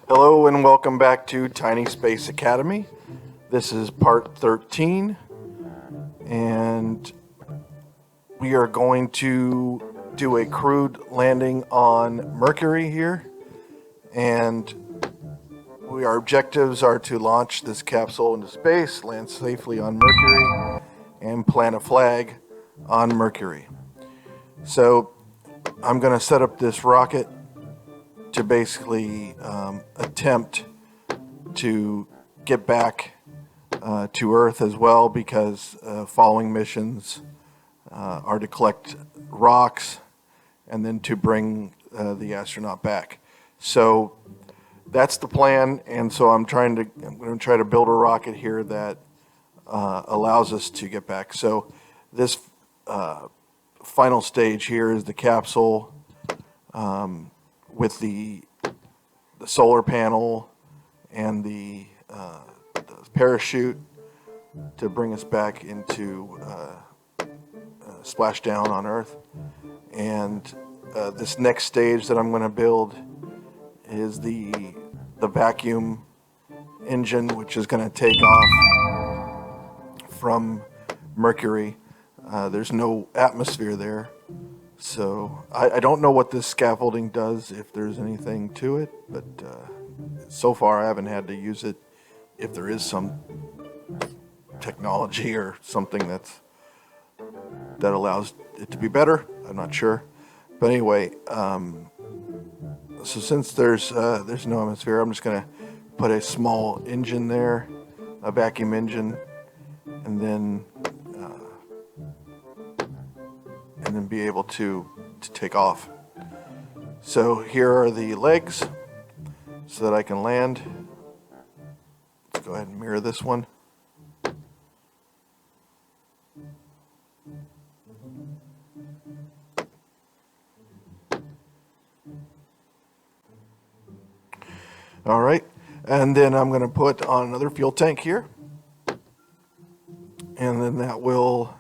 Hello and welcome back to Tiny Space Academy. This is part 13, and we are going to do a crewed landing on Mercury here. And our objectives are to launch this capsule into space, land safely on Mercury, and plant a flag on Mercury. So I'm going to set up this rocket to basically attempt to get back to Earth as well, because following missions are to collect rocks and then to bring the astronaut back. So that's the plan, and so I'm going to try to build a rocket here that allows us to get back. So this final stage here is the capsule with the solar panel and the parachute to bring us back into splashdown on Earth. And this next stage that I'm going to build is the vacuum engine, which is going to take off from Mercury. There's no atmosphere there. So I don't know what this scaffolding does, if there's anything to it, but so far I haven't had to use it. If there is some technology or something that allows it to be better, I'm not sure. But anyway, so since there's no atmosphere, I'm just going to put a small engine there, a vacuum engine, and then be able to take off. So here are the legs so that I can land. Let's go ahead and mirror this one. All right, and then I'm going to put on another fuel tank here, and then that will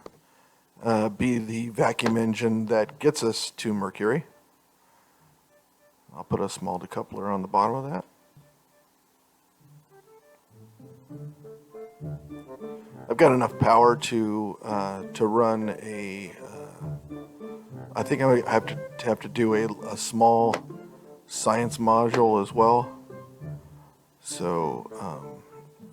be the vacuum engine that gets us to Mercury. I'll put a small decoupler on the bottom of that. I've got enough power to run a. I think I have to do a small science module as well. So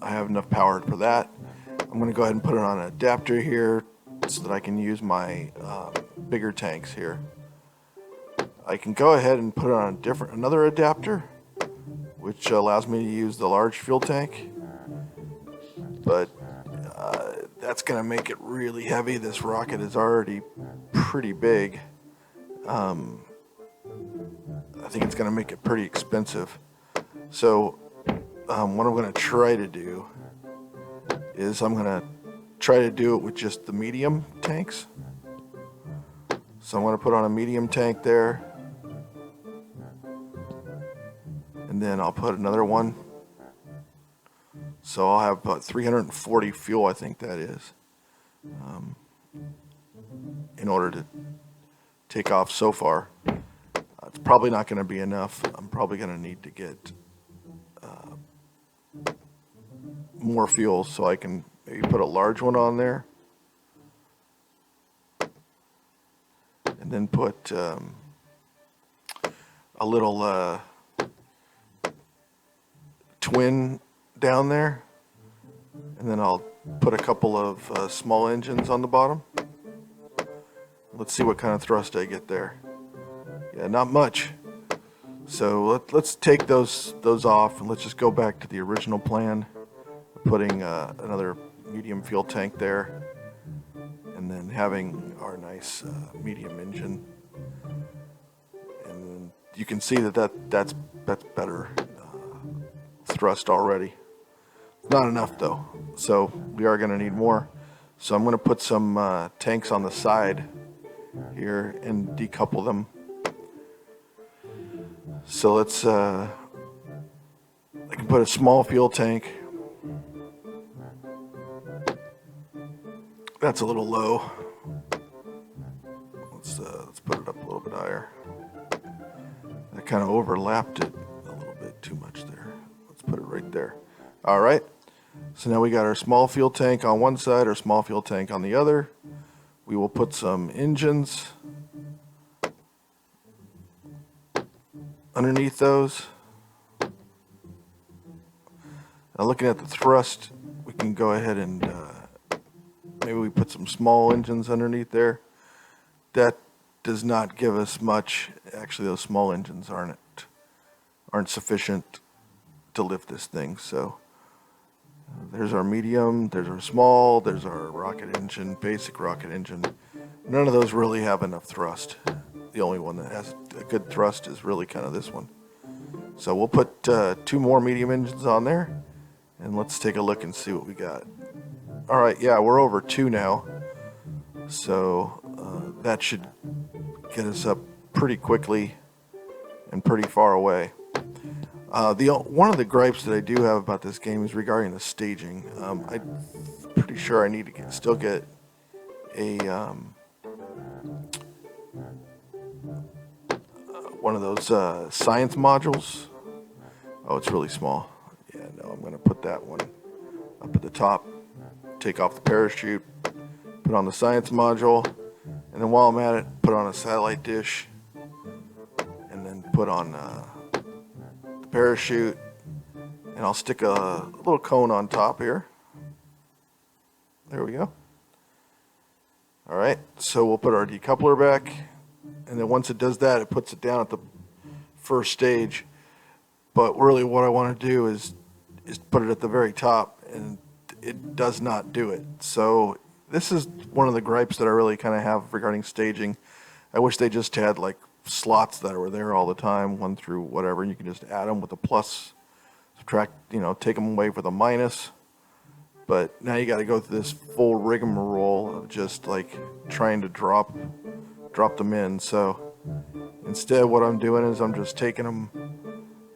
I have enough power for that. I'm going to go ahead and put it on an adapter here, so that I can use my bigger tanks here. I can go ahead and put it on another adapter, which allows me to use the large fuel tank, but that's going to make it really heavy. This rocket is already pretty big. I think it's going to make it pretty expensive. So what I'm going to try to do is I'm going to try to do it with just the medium tanks. So I'm going to put on a medium tank there, and then I'll put another one. So I'll have about 340 fuel, I think that is, in order to take off so far. It's probably not going to be enough. I'm probably going to need to get more fuel, so I can maybe put a large one on there, and then put a little twin down there, and then I'll put a couple of small engines on the bottom. Let's see what kind of thrust I get there. Yeah, not much. So let's take those off, and let's just go back to the original plan, putting another medium fuel tank there, and then having our nice medium engine. And you can see that's better thrust already. Not enough though, so we are going to need more. So I'm going to put some tanks on the side here and decouple them. So let's I can put a small fuel tank. That's a little low. Let's put it up a little bit higher. That kind of overlapped it a little bit too much there. there. All right. So now we got our small fuel tank on one side, our small fuel tank on the other. We will put some engines underneath those. Now looking at the thrust, we can go ahead and maybe we put some small engines underneath there. That does not give us much. Actually, those small engines aren't sufficient to lift this thing. So there's our medium, there's our small, there's our rocket engine, basic rocket engine. None of those really have enough thrust. The only one that has a good thrust is really kind of this one. So we'll put 2 more medium engines on there, and let's take a look and see what we got. All right, yeah, we're over 2 now. So that should get us up pretty quickly and pretty far away. One of the gripes that I do have about this game is regarding the staging. I'm pretty sure I need to still get a one of those science modules. Oh, it's really small. Yeah, no, I'm going to put that one up at the top. Take off the parachute, put on the science module, and then while I'm at it, put on a satellite dish, and then put on the parachute, and I'll stick a little cone on top here. There we go. All right, so we'll put our decoupler back, and then once it does that, it puts it down at the first stage. But really what I want to do is put it at the very top, and it does not do it. So this is one of the gripes that I really kind of have regarding staging. I wish they just had like slots that were there all the time, 1 through whatever, and you can just add them with a plus, subtract, take them away with a minus. But now you got to go through this full rigmarole of just like trying to drop them in. So instead what I'm doing is I'm just taking them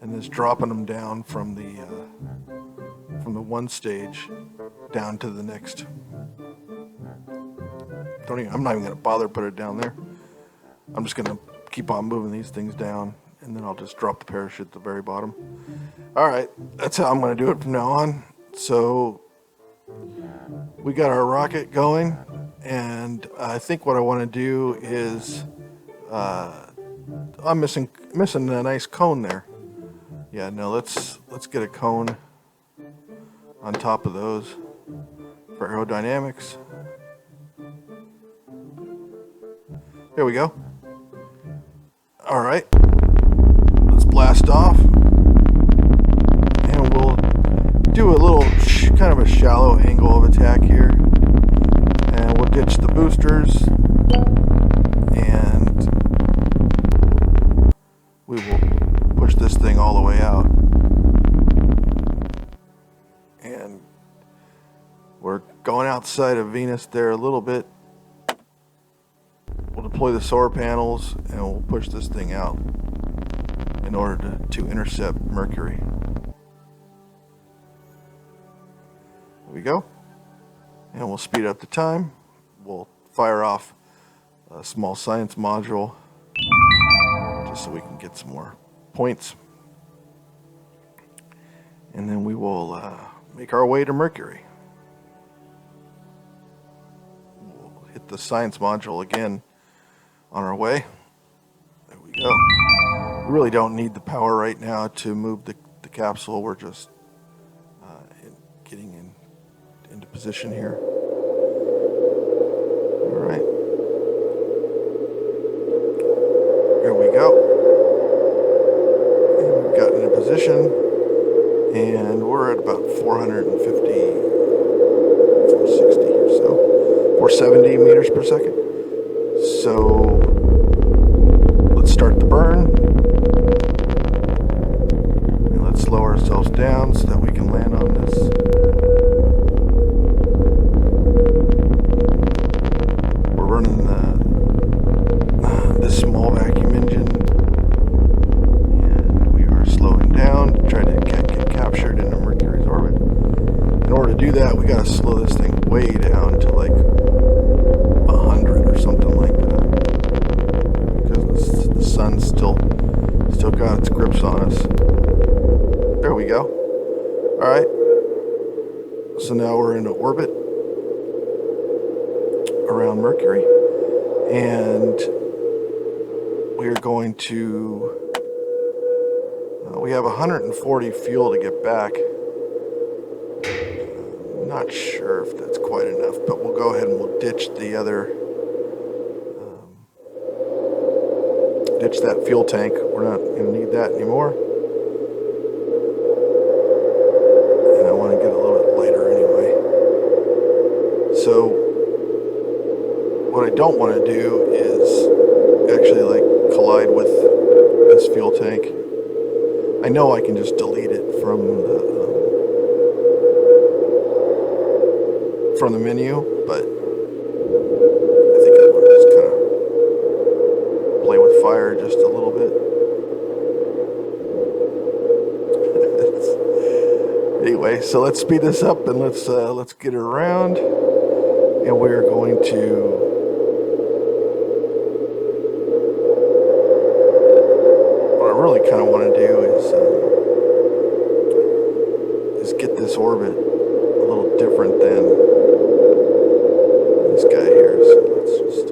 and just dropping them down from the one stage down to the next. I'm not even going to bother to put it down there. I'm just going to keep on moving these things down, and then I'll just drop the parachute at the very bottom. All right, that's how I'm going to do it from now on. So we got our rocket going, and I think what I want to do is I'm missing a nice cone there. Yeah, no, let's get a cone on top of those for aerodynamics. There we go. All right, let's blast off, and we'll do a little kind of a shallow angle of attack here, and we'll ditch the boosters, and we will push this thing all the way out, and we're going outside of Venus there a little bit. We'll deploy the solar panels, and we'll push this thing out in order to intercept Mercury. There we go. And we'll speed up the time. We'll fire off a small science module just so we can get some more points. And then we will make our way to Mercury. We'll hit the science module again on our way. There we go. We really don't need the power right now to move the capsule. We're just getting into position here. All right. Here we go. And we've gotten in position, and we're at about 450, 460 or so, 470 meters per second. So let's start the burn, and let's slow ourselves down so that we can land on this. We're running this small vacuum engine, and we are slowing down to try to get captured into Mercury's orbit. In order to do that, we got to slow this thing way down to like 100 or something like that, because the sun's still got its grips on us. There we go. All right. So now we're in orbit around Mercury, and we are going to. We have 140 fuel to get back. I'm not sure if that's quite enough, but we'll go ahead and we'll ditch the other. Ditch that fuel tank. We're not going to need that anymore. And I want to get a little bit lighter anyway. So what I don't want to do is actually like collide with this fuel tank. I know I can just delete it from the menu, but I think I want to just kind of play with fire just a little bit. Anyway, so let's speed this up and let's get it around, and we're going to. What I really kind of want to do is get this orbit a little different than this guy here. So let's just.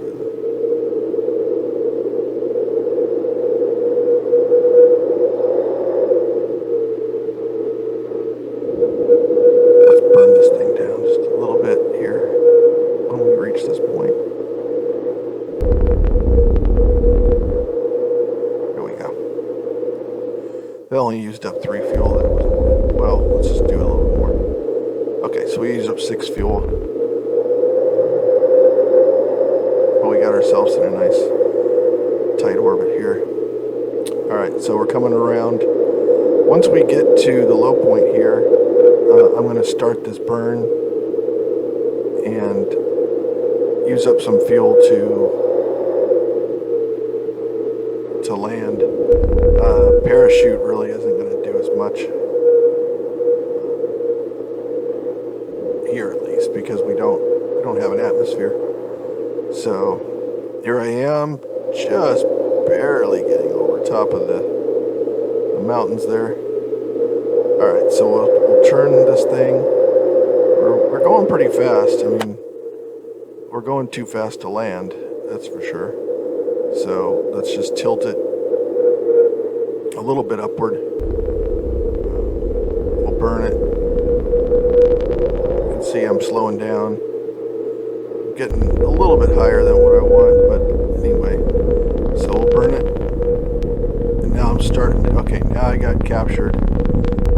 They only used up 3 fuel. That was, well, let's just do a little bit more. Okay, so we used up 6 fuel. But we got ourselves in a nice tight orbit here. Alright, so we're coming around. Once we get to the low point here, I'm going to start this burn and use up some fuel to land. Parachute really isn't going to do as much here, at least, because we don't have an atmosphere. So here I am, just barely getting over top of the mountains there. All right, so we'll turn this thing. We're going pretty fast. I mean, we're going too fast to land, that's for sure. So let's just tilt it a little bit upward. We'll burn it. You can see I'm slowing down. I'm getting a little bit higher than what I want, but anyway. So we'll burn it. And now I'm starting. Okay, now I got captured.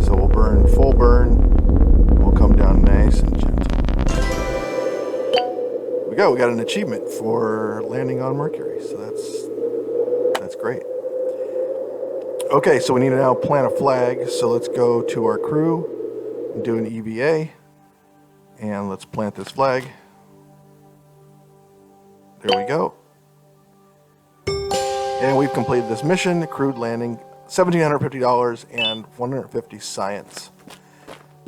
So we'll burn, full burn. We'll come down nice and gentle. We got an achievement for landing on Mercury. So that's great. Okay, so we need to now plant a flag. So let's go to our crew and do an EVA. And let's plant this flag. There we go. And we've completed this mission, crewed landing, $1,750 and 150 science.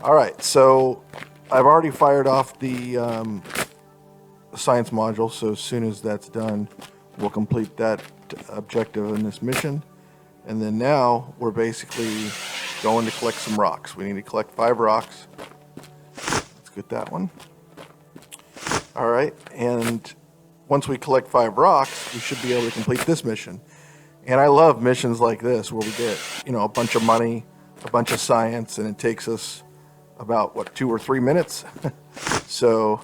All right, so I've already fired off the science module. So as soon as that's done, we'll complete that objective in this mission. And then now we're basically going to collect some rocks. We need to collect 5 rocks. Let's get that one. All right, and once we collect 5 rocks, we should be able to complete this mission. And I love missions like this where we get, a bunch of money, a bunch of science, and it takes us about, 2 or 3 minutes? So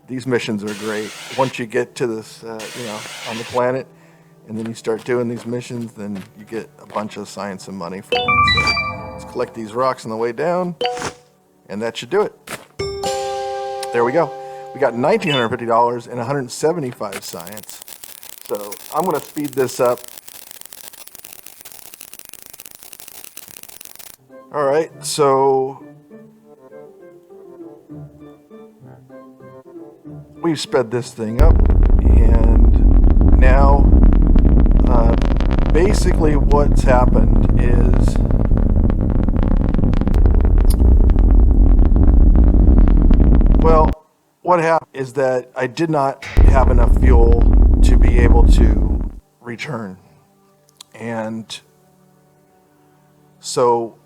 these missions are great. Once you get to this, on the planet, and then you start doing these missions, then you get a bunch of science and money from it. So let's collect these rocks on the way down, and that should do it. There we go. We got $1,950 and 175 science. So I'm going to speed this up. All right, so we've sped this thing up, and now basically what's happened is what happened is that I did not have enough fuel to be able to return. And so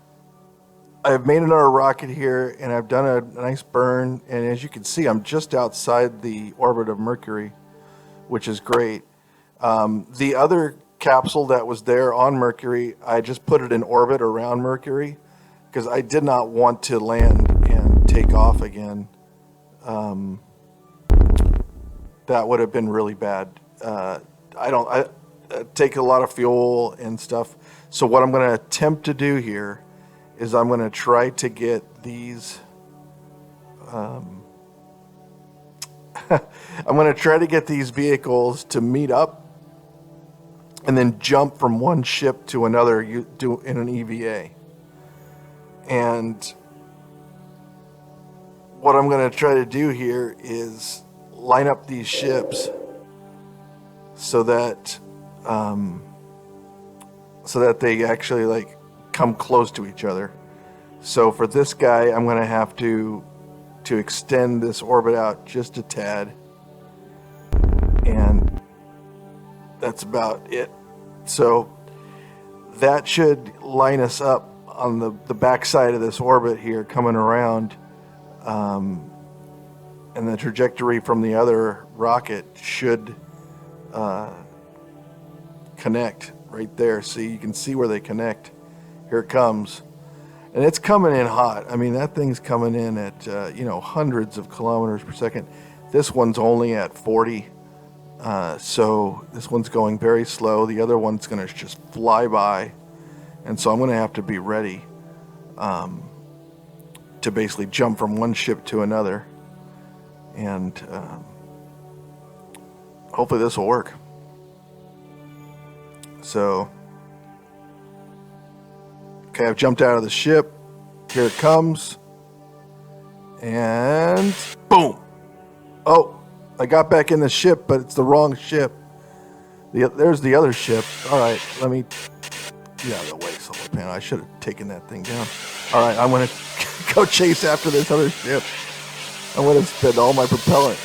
I've made another rocket here, and I've done a nice burn, and as you can see, I'm just outside the orbit of Mercury, which is great. The other capsule that was there on Mercury, I just put it in orbit around Mercury, because I did not want to land and take off again. That would have been really bad. I take a lot of fuel and stuff, so what I'm going to attempt to do here is I'm going to try to get these I'm going to try to get these vehicles to meet up and then jump from one ship to another in an EVA. And what I'm going to try to do here is line up these ships so that they actually like come close to each other. So for this guy, I'm going to have to extend this orbit out just a tad, and that's about it. So that should line us up on the back side of this orbit here coming around, and the trajectory from the other rocket should connect right there. See, you can see where they connect. Here it comes. And it's coming in hot. I mean, that thing's coming in at, hundreds of kilometers per second. This one's only at 40. So this one's going very slow. The other one's going to just fly by. And so I'm going to have to be ready to basically jump from one ship to another. And hopefully this will work. So... okay, I've jumped out of the ship. Here it comes. And boom. Oh, I got back in the ship, but it's the wrong ship. There's the other ship. All right, let me get out of the way, solar panel. I should have taken that thing down. All right, I'm going to go chase after this other ship. I'm going to spend all my propellant.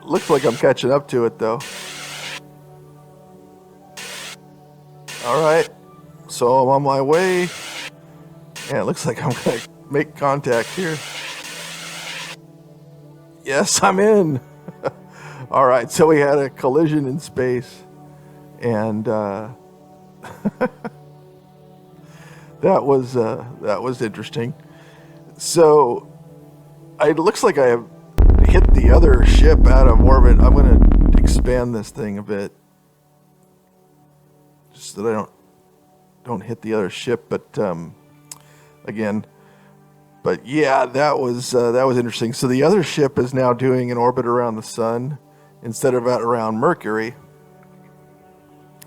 Looks like I'm catching up to it, though. All right. So I'm on my way. Yeah, it looks like I'm going to make contact here. Yes, I'm in. All right, so we had a collision in space. And that was interesting. So it looks like I have hit the other ship out of orbit. I'm going to expand this thing a bit, just so that I don't hit the other ship, but yeah, that was interesting. So the other ship is now doing an orbit around the sun instead of around Mercury,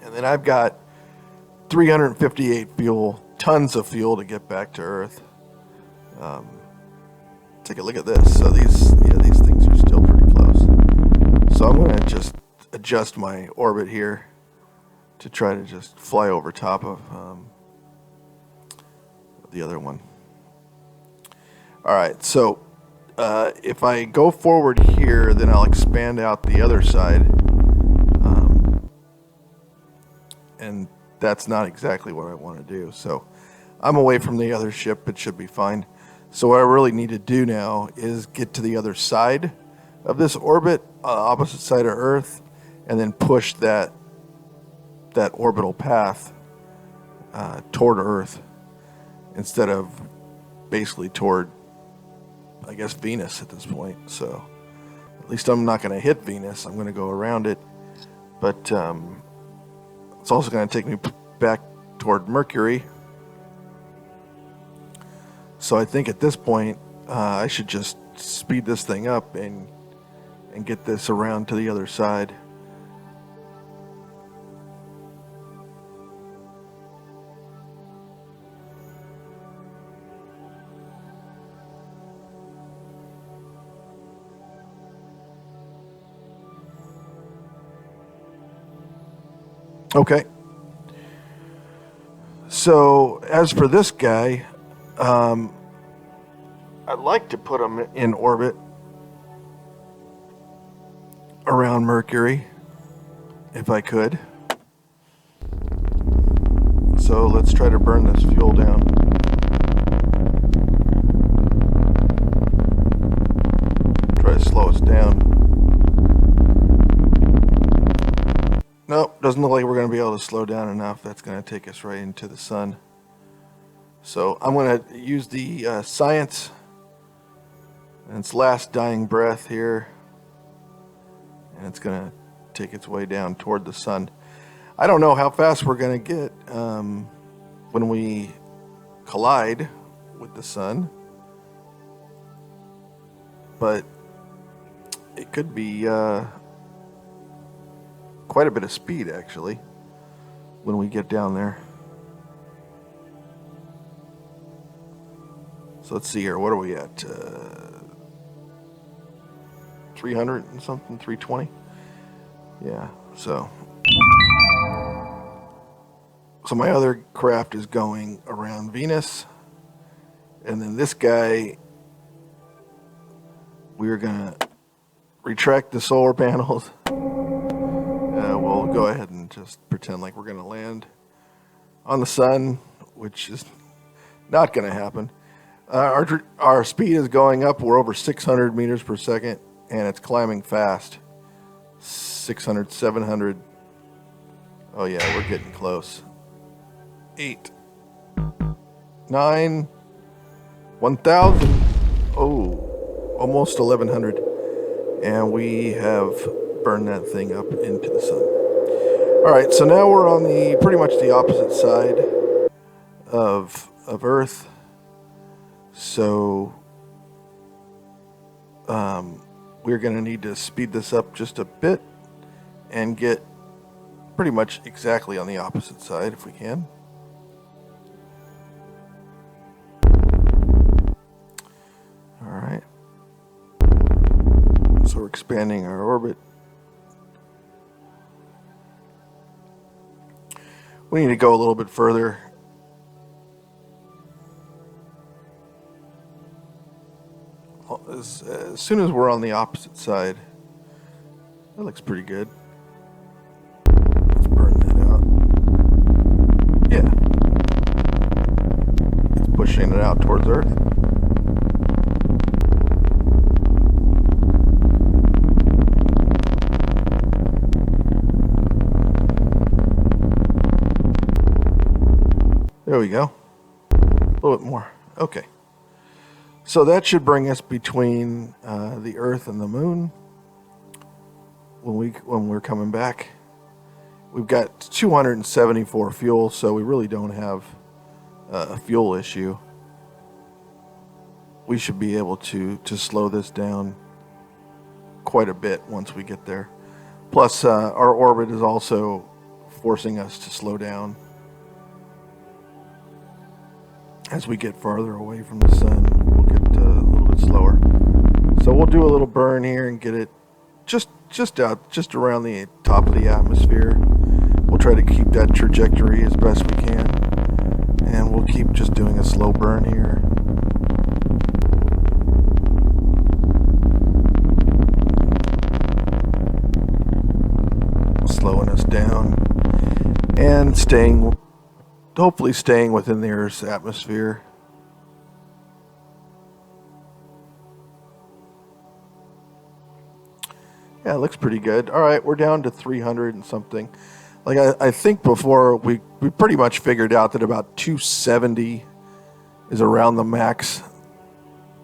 and then I've got 358 tons of fuel to get back to Earth. Take a look at this. So these things are still pretty close. So I'm going to just adjust my orbit here to try to just fly over top of the other one. All right, so if I go forward here, then I'll expand out the other side. And that's not exactly what I want to do. So I'm away from the other ship. It should be fine. So what I really need to do now is get to the other side of this orbit, opposite side of Earth, and then push that orbital path toward Earth instead of basically toward, I guess, Venus at this point. So at least I'm not going to hit Venus. I'm going to go around it. But it's also going to take me back toward Mercury. So I think at this point I should just speed this thing up and get this around to the other side. Okay. So as for this guy, I'd like to put him in orbit around Mercury, if I could. So let's try to burn this fuel down. Doesn't look like we're going to be able to slow down enough. That's going to take us right into the sun. So I'm going to use the science and its last dying breath here. And it's going to take its way down toward the sun. I don't know how fast we're going to get when we collide with the sun. But it could be quite a bit of speed, actually, when we get down there. So let's see here. What are we at? 300 and something? 320? Yeah, so my other craft is going around Venus. And then this guy, we're going to retract the solar panels. We'll go ahead and just pretend like we're going to land on the sun, which is not going to happen. Our speed is going up. We're over 600 meters per second, and it's climbing fast. 600, 700. Oh yeah, we're getting close. 8, 9, 1,000. Oh, almost 1,100. And we have burned that thing up into the sun. All right, so now we're on the pretty much the opposite side of Earth. So we're going to need to speed this up just a bit and get pretty much exactly on the opposite side if we can. All right. So we're expanding our orbit. We need to go a little bit further. As soon as we're on the opposite side, that looks pretty good. Let's burn that out. Yeah. It's pushing it out towards Earth. There we go. A little bit more. Okay. So that should bring us between the Earth and the Moon when we're coming back. We've got 274 fuel, so we really don't have a fuel issue. We should be able to slow this down quite a bit once we get there. Plus, our orbit is also forcing us to slow down as we get farther away from the sun. We'll get a little bit slower. So we'll do a little burn here and get it just around the top of the atmosphere. We'll try to keep that trajectory as best we can, and we'll keep just doing a slow burn here. Slowing us down and hopefully staying within the Earth's atmosphere. Yeah, it looks pretty good. All right, we're down to 300 and something. Like I think before we pretty much figured out that about 270 is around the max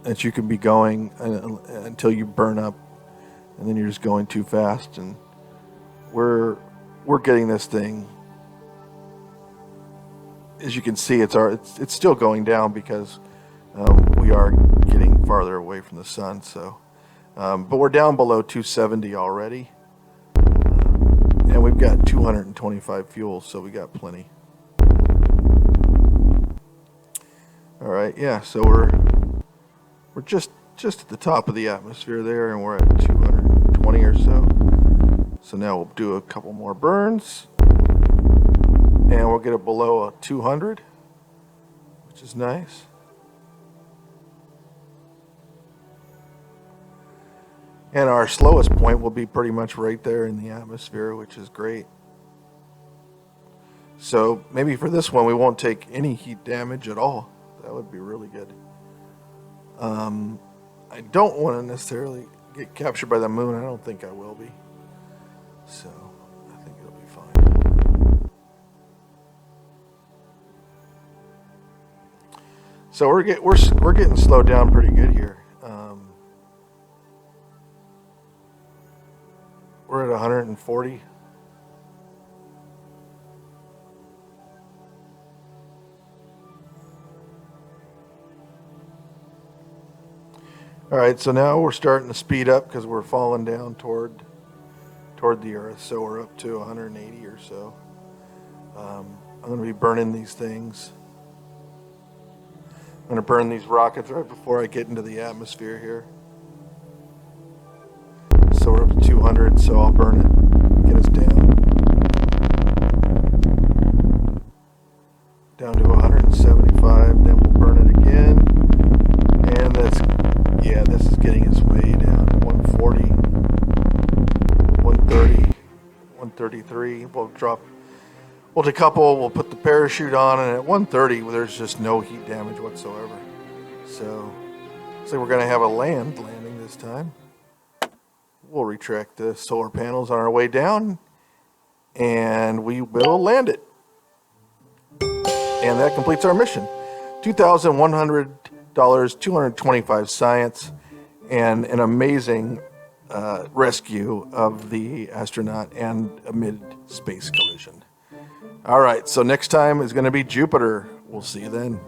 that you can be going until you burn up, and then you're just going too fast. And we're getting this thing. As you can see, it's still going down because we are getting farther away from the sun. So, but we're down below 270 already, and we've got 225 fuel, so we got plenty. All right, yeah. So we're just at the top of the atmosphere there, and we're at 220 or so. So now we'll do a couple more burns. And we'll get it below 200, which is nice. And our slowest point will be pretty much right there in the atmosphere, which is great. So maybe for this one, we won't take any heat damage at all. That would be really good. I don't want to necessarily get captured by the moon. I don't think I will be. So I think it'll be fine. So we're getting slowed down pretty good here. We're at 140. All right, so now we're starting to speed up because we're falling down toward the Earth. So we're up to 180 or so. I'm going to be burning these things. I'm going to burn these rockets right before I get into the atmosphere here. So we're up to 200, so I'll burn it, get us down to 175, then we'll burn it again. And this is getting us way down to 140, 130, 133. We'll decouple, we'll put the parachute on, and at 130, there's just no heat damage whatsoever. So, looks like we're going to have a landing this time. We'll retract the solar panels on our way down, and we will land it. And that completes our mission. $2,100, 225 science, and an amazing rescue of the astronaut and a mid-space collision. All right, so next time is going to be Jupiter. We'll see you then.